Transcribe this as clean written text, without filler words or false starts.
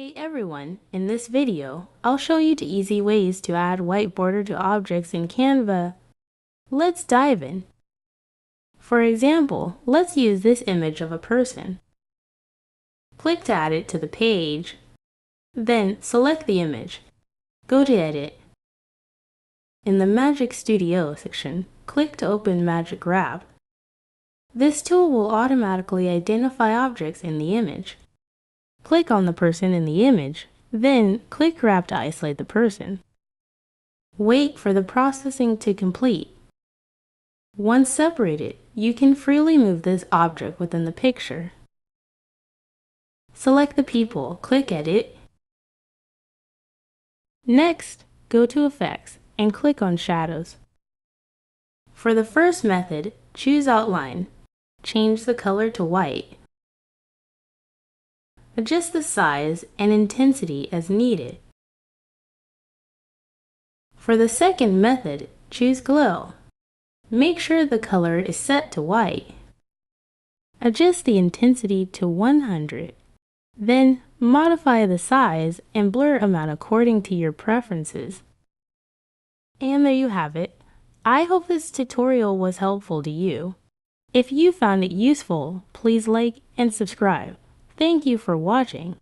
Hey everyone, in this video, I'll show you the easy ways to add white border to objects in Canva. Let's dive in. For example, let's use this image of a person. Click to add it to the page, then select the image. Go to Edit. In the Magic Studio section, click to open Magic Wrap. This tool will automatically identify objects in the image. Click on the person in the image, then click Wrap to isolate the person. Wait for the processing to complete. Once separated, you can freely move this object within the picture. Select the people, click Edit. Next, go to Effects and click on Shadows. For the first method, choose Outline. Change the color to white. Adjust the size and intensity as needed. For the second method, choose Glow. Make sure the color is set to white. Adjust the intensity to 100. Then, modify the size and blur amount according to your preferences. And there you have it. I hope this tutorial was helpful to you. If you found it useful, please like and subscribe. Thank you for watching.